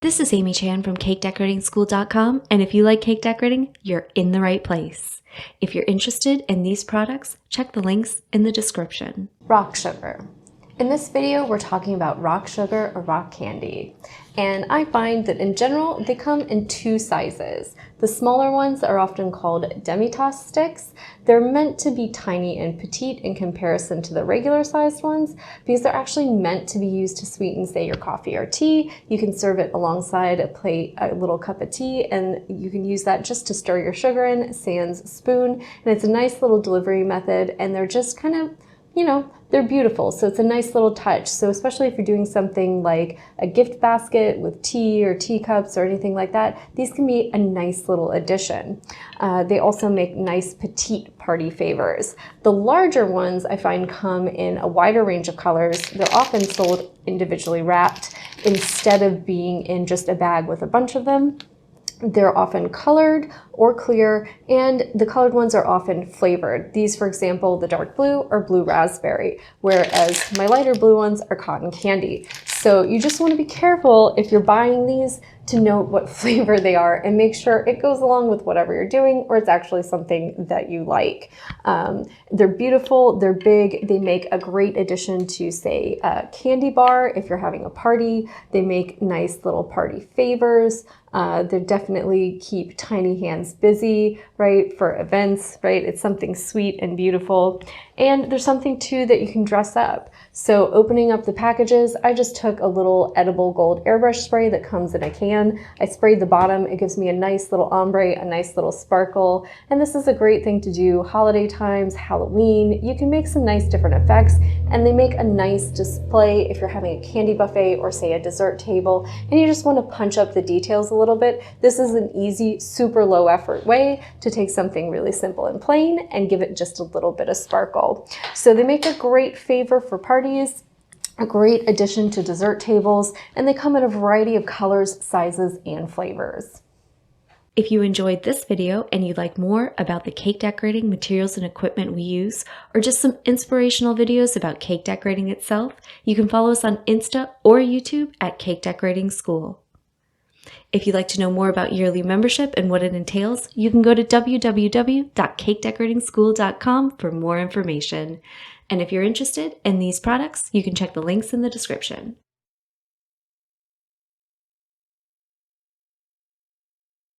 This is Amy Chan from CakeDecoratingSchool.com, and if you like cake decorating, you're in the right place. If you're interested in these products, check the links in the description. Rock sugar. In this video, we're talking about rock sugar or rock candy. And I find that in general, they come in two sizes. The smaller ones are often called demi-tasse sticks. They're meant to be tiny and petite in comparison to the regular sized ones because they're actually meant to be used to sweeten, say, your coffee or tea. You can serve it alongside a little cup of tea, and you can use that just to stir your sugar in, sans spoon. And it's a nice little delivery method, and they're just kind of, they're beautiful. So it's a nice little touch. So especially if you're doing something like a gift basket with tea or teacups or anything like that, these can be a nice little addition. They also make nice petite party favors. The larger ones I find come in a wider range of colors. They're often sold individually wrapped instead of being in just a bag with a bunch of them. They're often colored or clear, and the colored ones are often flavored. These, for example, the dark blue are blue raspberry, whereas my lighter blue ones are cotton candy. So you just want to be careful if you're buying these to note what flavor they are and make sure it goes along with whatever you're doing or it's actually something that you like. They're beautiful, they're big, they make a great addition to, say, a candy bar if you're having a party. They make nice little party favors. They definitely keep tiny hands busy, right, for events, right? It's something sweet and beautiful. And there's something too that you can dress up. So opening up the packages, I just took a little edible gold airbrush spray that comes in a can. I sprayed the bottom. It gives me a nice little ombre, a nice little sparkle. And this is a great thing to do holiday times, Halloween. You can make some nice different effects, and they make a nice display if you're having a candy buffet or, say, a dessert table, and you just want to punch up the details a little bit. This is an easy, super low effort way to take something really simple and plain and give it just a little bit of sparkle. So they make a great favor for parties, a great addition to dessert tables, and they come in a variety of colors, sizes, and flavors. If you enjoyed this video and you'd like more about the cake decorating materials and equipment we use, or just some inspirational videos about cake decorating itself, you can follow us on Insta or YouTube at Cake Decorating School. If you'd like to know more about yearly membership and what it entails, you can go to www.cakedecoratingschool.com for more information. And if you're interested in these products, you can check the links in the description.